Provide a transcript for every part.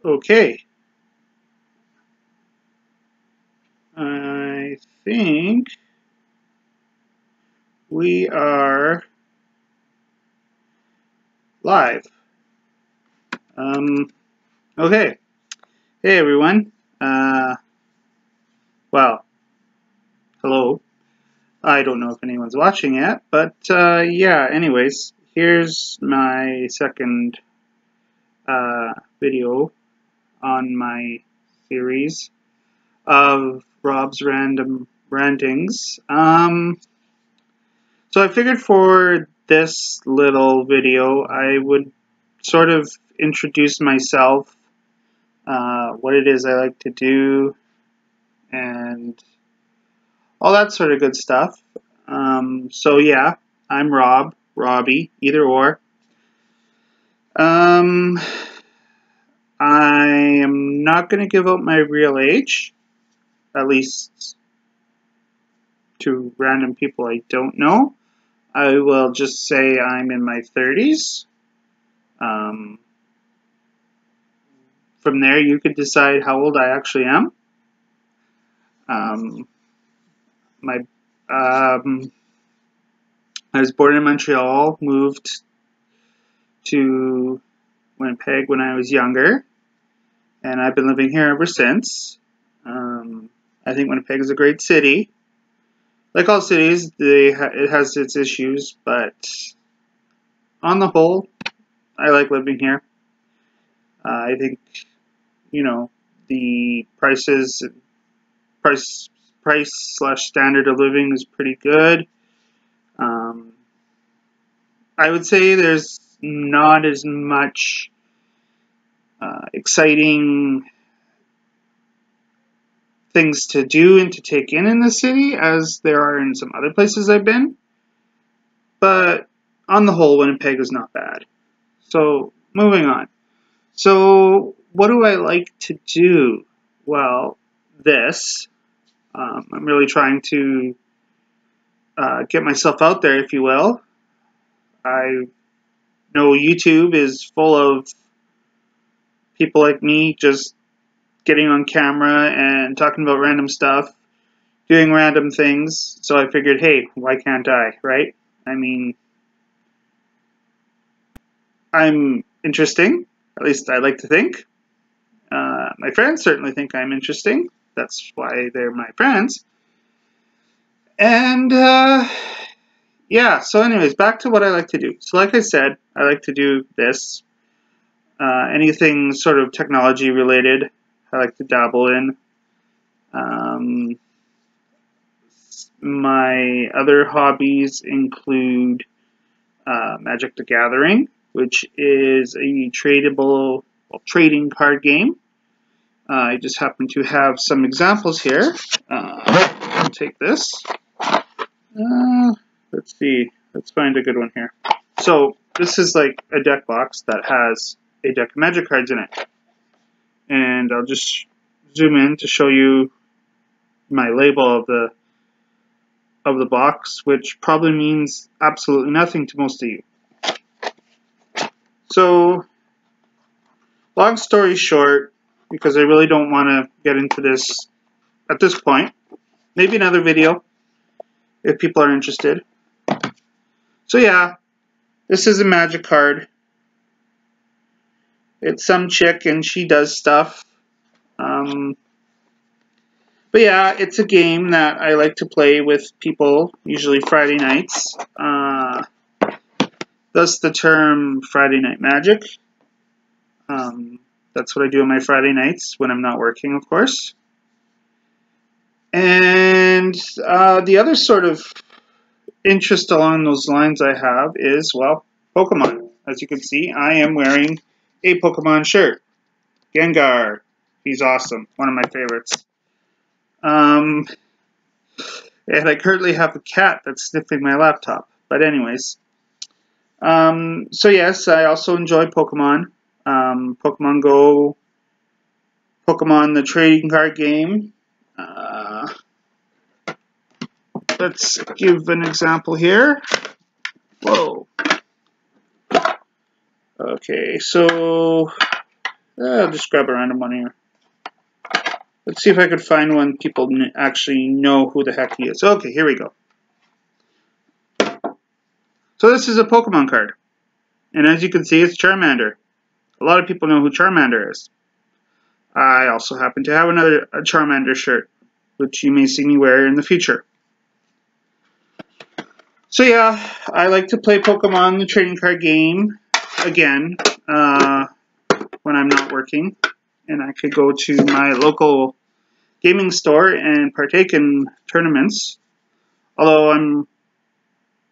Okay. I think we are live. Okay. Hey everyone. Well, hello. I don't know if anyone's watching yet, but yeah, anyways, here's my second video on my series of Rob's random rantings. So I figured for this little video I would sort of introduce myself, what it is I like to do, and all that sort of good stuff. So yeah, I'm Robbie, either or. I am not going to give out my real age, at least to random people I don't know. I will just say I'm in my 30s. From there, you could decide how old I actually am. I was born in Montreal, moved to Winnipeg when I was younger, and I've been living here ever since. I think Winnipeg is a great city. Like all cities, it has its issues, but on the whole, I like living here. I think, you know, the price slash standard of living is pretty good. I would say there's not as much exciting things to do and to take in the city as there are in some other places I've been. But on the whole, Winnipeg is not bad. So moving on. So what do I like to do? Well, this. I'm really trying to get myself out there, if you will. I know YouTube is full of people like me just getting on camera and talking about random stuff, doing random things. So I figured, hey, why can't I, right? I mean, I'm interesting. At least I like to think. My friends certainly think I'm interesting. That's why they're my friends. And yeah, so anyways, back to what I like to do. So like I said, I like to do this. Anything sort of technology related, I like to dabble in. My other hobbies include Magic the Gathering, which is a trading card game. I just happen to have some examples here. I'll take this. Let's see. Let's find a good one here. So this is like a deck box that has a deck of Magic cards in it. And I'll just zoom in to show you my label of the box, which probably means absolutely nothing to most of you. So, long story short, because I really don't want to get into this at this point, maybe another video if people are interested. So yeah, this is a Magic card. It's some chick and she does stuff. But yeah, it's a game that I like to play with people, usually Friday nights. Thus the term Friday Night Magic. That's what I do on my Friday nights when I'm not working, of course. And the other sort of interest along those lines I have is, well, Pokemon. As you can see, I am wearing a Pokemon shirt. Gengar. He's awesome. One of my favorites. And I currently have a cat that's sniffing my laptop. But anyways. So yes, I also enjoy Pokemon. Pokemon Go. Pokemon the trading card game. Let's give an example here. Whoa. Okay, so I'll just grab a random one here. Let's see if I could find one people actually know who the heck he is. Okay, here we go. So this is a Pokemon card. And as you can see, it's Charmander. A lot of people know who Charmander is. I also happen to have a Charmander shirt, which you may see me wear in the future. So yeah, I like to play Pokemon, the trading card game, again, when I'm not working. And I could go to my local gaming store and partake in tournaments. Although I'm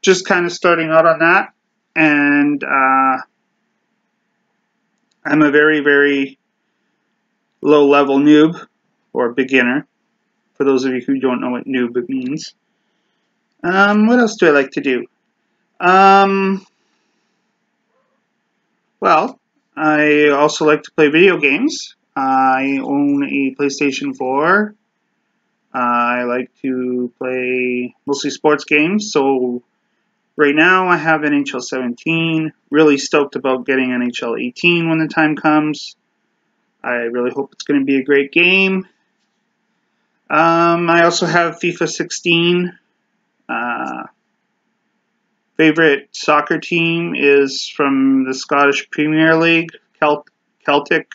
just kind of starting out on that. And I'm a very, very low-level noob, or beginner, for those of you who don't know what noob means. What else do I like to do? Well, I also like to play video games. I own a PlayStation 4. I like to play mostly sports games. So right now I have NHL 17. Really stoked about getting NHL 18 when the time comes. I really hope it's going to be a great game. I also have FIFA 16. Favorite soccer team is from the Scottish Premier League. Celtic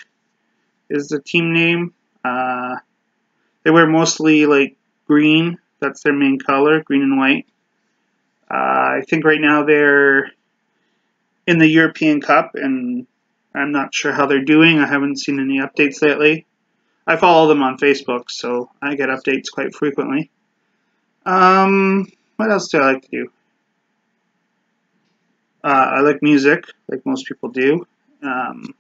is the team name. They wear mostly like green. That's their main color, green and white. I think right now they're in the European Cup, and I'm not sure how they're doing. I haven't seen any updates lately. I follow them on Facebook, so I get updates quite frequently. What else do I like to do? I like music, like most people do. And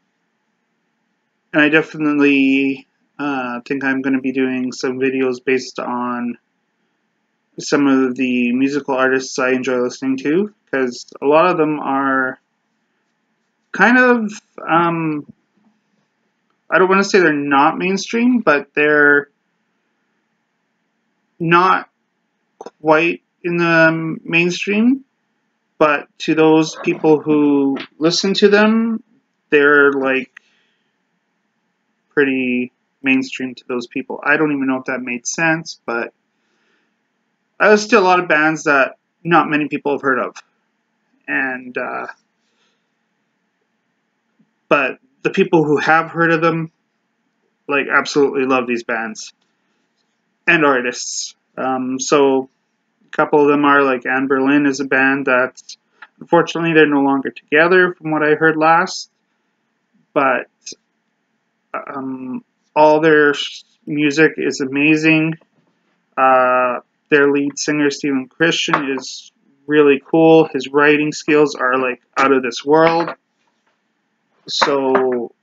I definitely think I'm going to be doing some videos based on some of the musical artists I enjoy listening to, because a lot of them are kind of, I don't want to say they're not mainstream, but they're not quite in the mainstream. But to those people who listen to them, they're like pretty mainstream to those people. I don't even know if that made sense, but I listen to a lot of bands that not many people have heard of. And but the people who have heard of them, like, absolutely love these bands and artists. So a couple of them are like Anne Berlin is a band that, unfortunately, they're no longer together from what I heard last. But all their music is amazing. Their lead singer, Stephen Christian, is really cool. His writing skills are like out of this world. So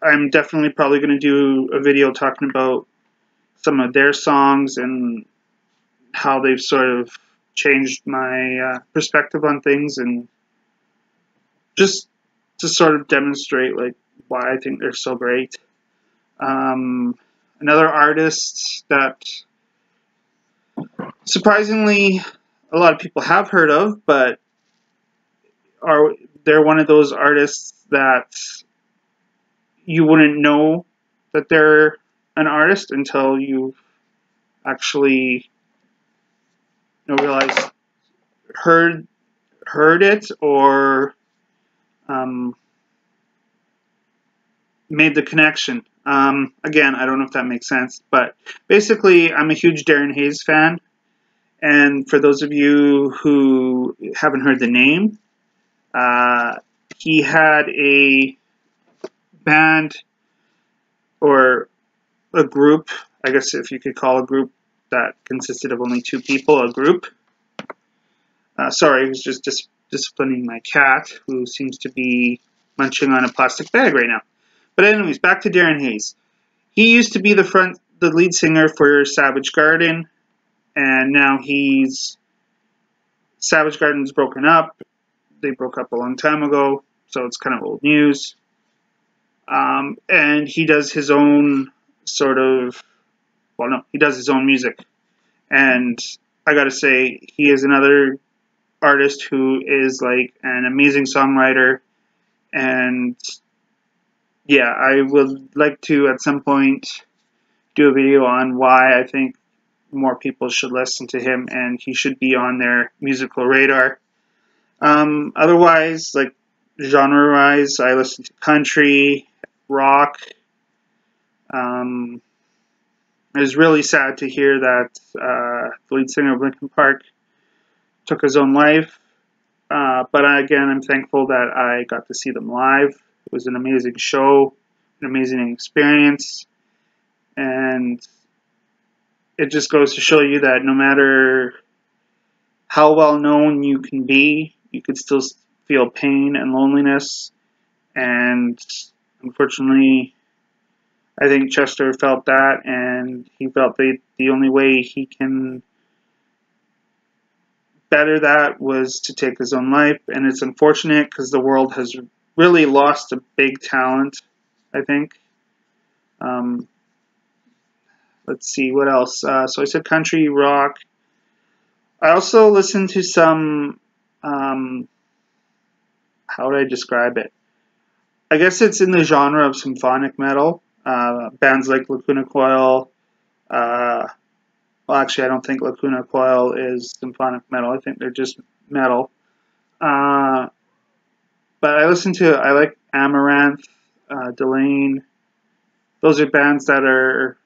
I'm definitely probably going to do a video talking about some of their songs and how they've sort of changed my perspective on things, and just to sort of demonstrate like why I think they're so great. Another artist that surprisingly a lot of people have heard of, but they're one of those artists that you wouldn't know that they're an artist until you actually realize, heard it, or made the connection. Again, I don't know if that makes sense, but basically I'm a huge Darren Hayes fan, and for those of you who haven't heard the name, he had a band, or a group, I guess if you could call a group that consisted of only two people, a group. Sorry, I was just disciplining my cat, who seems to be munching on a plastic bag right now. But anyways, back to Darren Hayes. He used to be the lead singer for Savage Garden, and now Savage Garden's broken up. They broke up a long time ago, so it's kind of old news. And he does his own he does his own music. And I gotta say, he is another artist who is like an amazing songwriter, and yeah, I would like to at some point do a video on why I think more people should listen to him and he should be on their musical radar. Otherwise, like genre-wise, I listen to country, rock. It was really sad to hear that the lead singer of Linkin Park took his own life. But again, I'm thankful that I got to see them live. It was an amazing show, an amazing experience, and it just goes to show you that no matter how well known you can be, you could still feel pain and loneliness. And unfortunately, I think Chester felt that, and he felt that the only way he can better that was to take his own life. And it's unfortunate because the world has really lost a big talent, I think. Let's see, what else? So I said country, rock. I also listen to some, how would I describe it? I guess it's in the genre of symphonic metal. Bands like Lacuna Coil. Well, actually, I don't think Lacuna Coil is symphonic metal. I think they're just metal. But I like Amaranth, Delane. Those are bands that are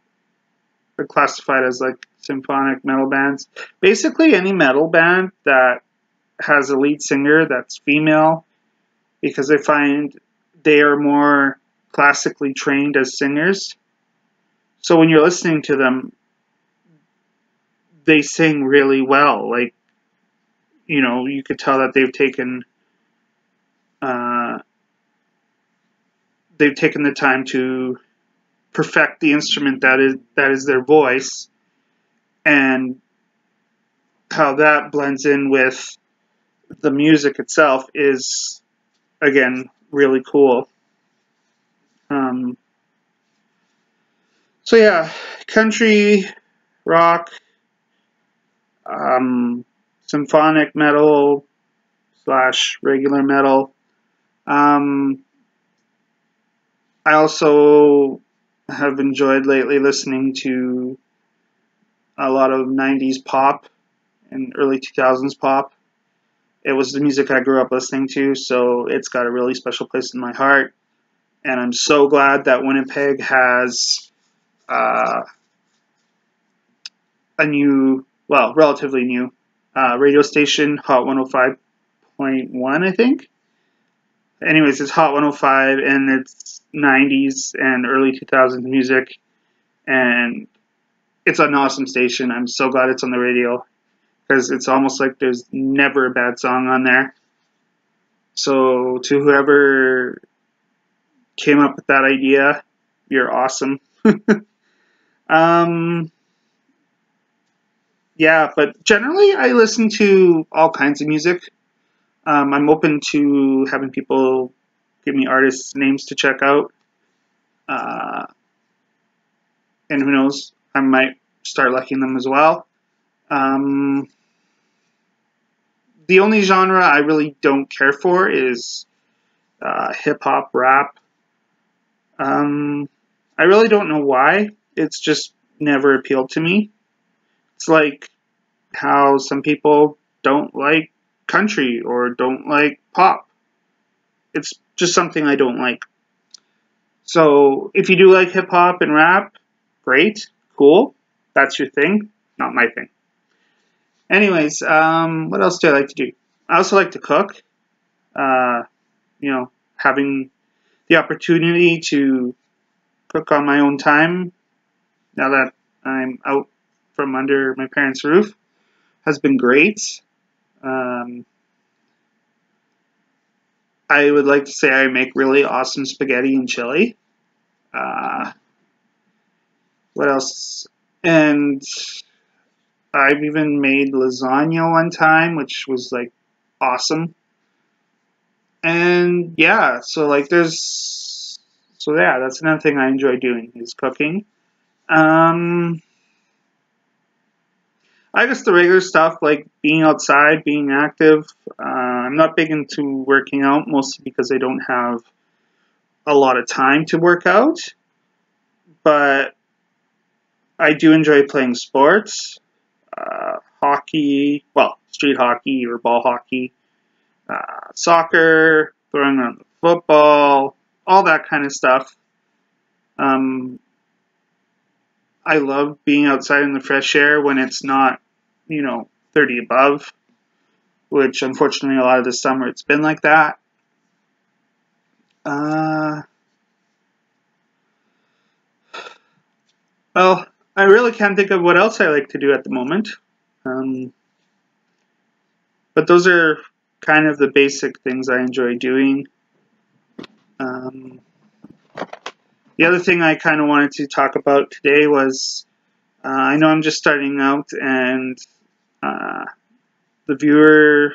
classified as like symphonic metal bands. Basically, any metal band that has a lead singer that's female, because I find they are more classically trained as singers. So when you're listening to them, they sing really well. Like, you know, you could tell that they've taken the time to perfect the instrument that is their voice, and how that blends in with the music itself is, again, really cool. So yeah, country, rock, symphonic metal / regular metal. I also have enjoyed lately listening to a lot of 90s pop and early 2000s pop. It was the music I grew up listening to, so it's got a really special place in my heart. And I'm so glad that Winnipeg has a new, well, relatively new radio station, Hot 105.1, I think. Anyways, it's Hot 105, and it's 90s and early 2000s music, and it's an awesome station. I'm so glad it's on the radio, because it's almost like there's never a bad song on there. So to whoever came up with that idea, you're awesome. Yeah, but generally I listen to all kinds of music. I'm open to having people give me artists' names to check out. And who knows, I might start liking them as well. The only genre I really don't care for is hip-hop, rap. I really don't know why. It's just never appealed to me. It's like how some people don't like country or don't like pop. It's just something I don't like. So if you do like hip-hop and rap, great, cool. That's your thing, not my thing. Anyways, what else do I like to do? I also like to cook. You know, having the opportunity to cook on my own time now that I'm out from under my parents' roof has been great. I would like to say I make really awesome spaghetti and chili. What else? And I've even made lasagna one time, which was like awesome. And yeah, so that's another thing I enjoy doing is cooking. I guess the regular stuff like being outside, being active. I'm not big into working out, mostly because I don't have a lot of time to work out, but I do enjoy playing sports, hockey, well, street hockey or ball hockey, soccer, throwing around the football, all that kind of stuff. I love being outside in the fresh air when it's not, 30 above, which unfortunately a lot of the summer it's been like that. Well, I really can't think of what else I like to do at the moment. But those are kind of the basic things I enjoy doing. The other thing I kind of wanted to talk about today was I know I'm just starting out, and the viewer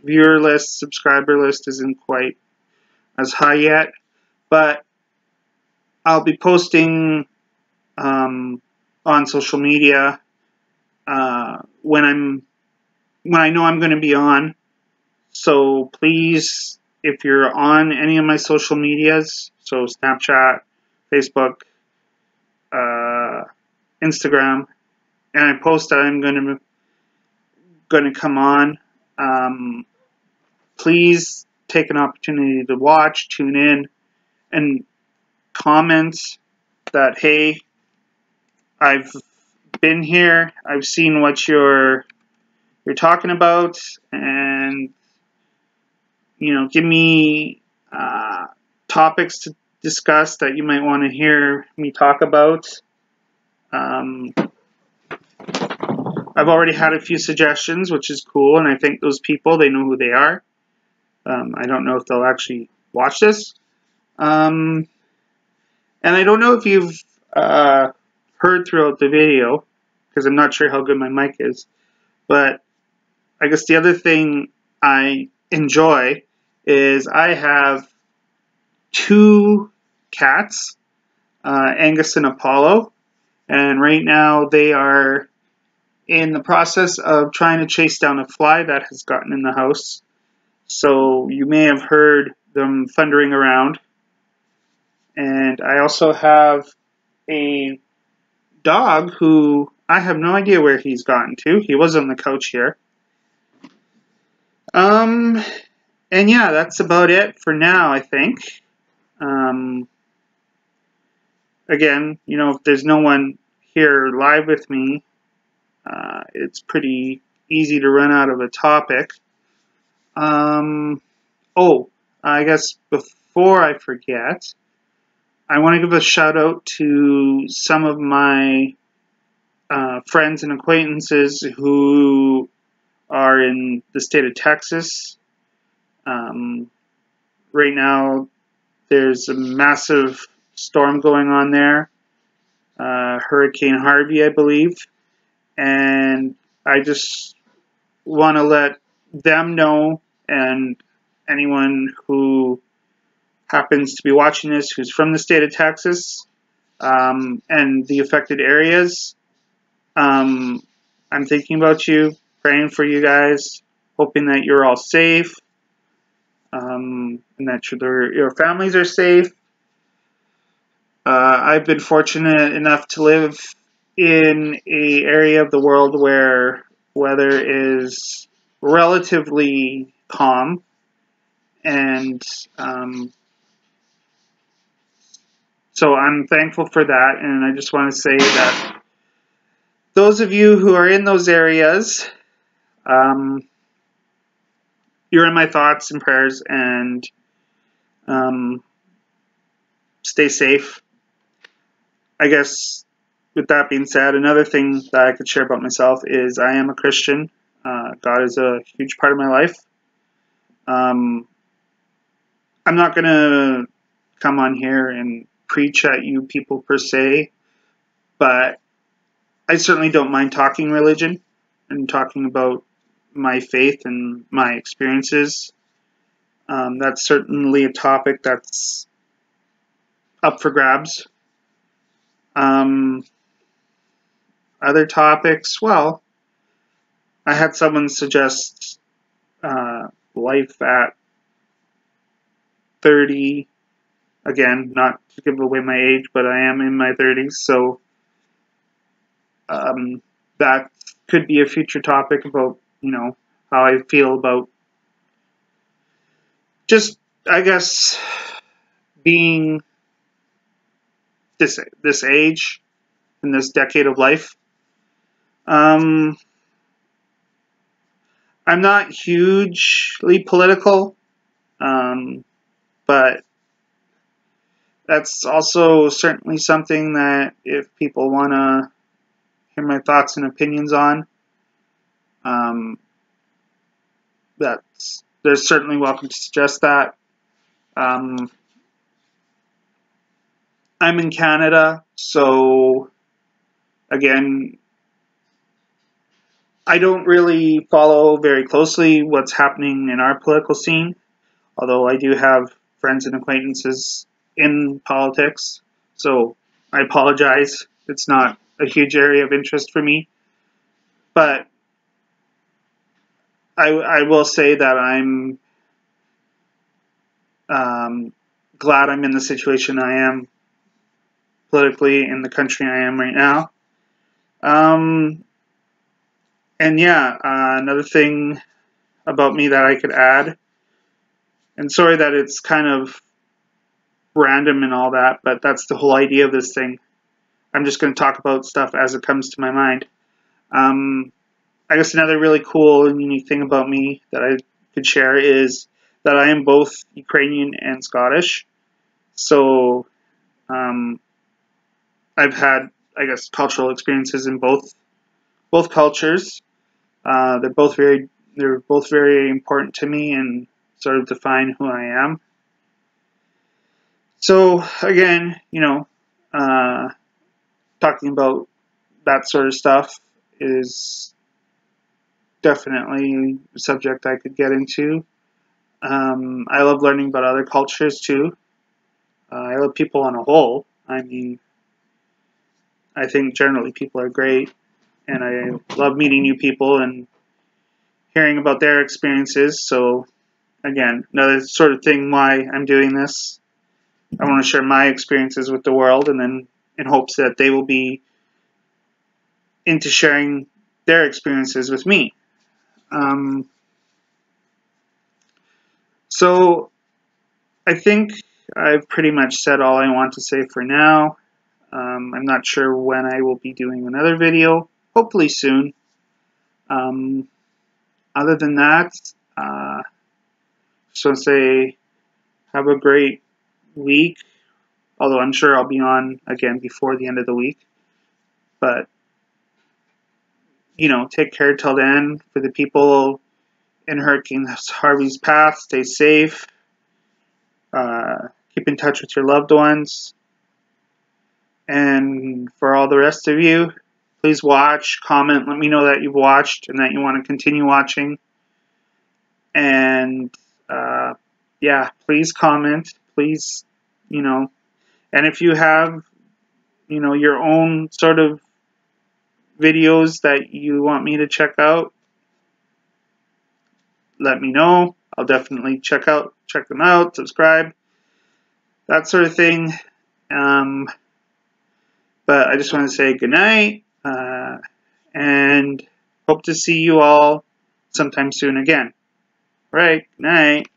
list, subscriber list isn't quite as high yet, but I'll be posting on social media when I know I'm going to be on. So please, if you're on any of my social medias, so Snapchat, Facebook, Instagram, and I post that I'm going to come on, please take an opportunity to watch, tune in, and comment that, hey, I've been here, I've seen what you're talking about, and give me topics to discuss that you might want to hear me talk about. I've already had a few suggestions, which is cool, and I think those people, they know who they are. I don't know if they'll actually watch this. And I don't know if you've heard throughout the video, because I'm not sure how good my mic is, but I guess the other thing I enjoy is I have 2 cats, Angus and Apollo, and right now they are in the process of trying to chase down a fly that has gotten in the house. So you may have heard them thundering around. And I also have a dog who I have no idea where he's gotten to. He was on the couch here. And yeah, that's about it for now, I think. Again, if there's no one here live with me, it's pretty easy to run out of a topic. Oh, I guess before I forget, I want to give a shout out to some of my friends and acquaintances who are in the state of Texas. Right now, there's a massive storm going on there, Hurricane Harvey, I believe, and I just want to let them know, and anyone who happens to be watching this who's from the state of Texas and the affected areas, I'm thinking about you, praying for you guys, hoping that you're all safe, and that your families are safe. I've been fortunate enough to live in an area of the world where weather is relatively calm, and so I'm thankful for that. And I just want to say that those of you who are in those areas, you're in my thoughts and prayers, and stay safe. I guess with that being said, another thing that I could share about myself is I am a Christian. God is a huge part of my life. I'm not going to come on here and preach at you people per se, but I certainly don't mind talking religion and talking about my faith and my experiences. That's certainly a topic that's up for grabs. Other topics, well, I had someone suggest life at 30, Again, not to give away my age, but I am in my 30s, so that could be a future topic about, how I feel about just, I guess, being this age in this decade of life. I'm not hugely political, but that's also certainly something that if people want to hear my thoughts and opinions on, they're certainly welcome to suggest that. I'm in Canada, so again, I don't really follow very closely what's happening in our political scene, although I do have friends and acquaintances in politics, so I apologize. It's not a huge area of interest for me, but I will say that I'm glad I'm in the situation I am politically in the country I am right now. And yeah, another thing about me that I could add, and sorry that it's kind of random and all that, but that's the whole idea of this thing. I'm just going to talk about stuff as it comes to my mind. I guess another really cool and unique thing about me that I could share is that I am both Ukrainian and Scottish. So I've had, I guess, cultural experiences in both cultures. They're both very important to me and sort of define who I am. So again, talking about that sort of stuff is definitely a subject I could get into. I love learning about other cultures too. I love people on a whole. I mean, I think generally people are great, and I love meeting new people and hearing about their experiences. So again, another sort of thing why I'm doing this. I want to share my experiences with the world, and then in hopes that they will be into sharing their experiences with me. So I think I've pretty much said all I want to say for now. I'm not sure when I will be doing another video. Hopefully soon. Other than that, just want to say have a great week. Although I'm sure I'll be on again before the end of the week. But, take care till then. For the people in Hurricane Harvey's path, stay safe. Keep in touch with your loved ones. And for all the rest of you, please watch, comment, let me know that you've watched and that you want to continue watching. And yeah, please comment, please, and if you have, your own sort of videos that you want me to check out, let me know. I'll definitely check them out, subscribe, that sort of thing. But I just want to say good night, and hope to see you all sometime soon again. All right, good night.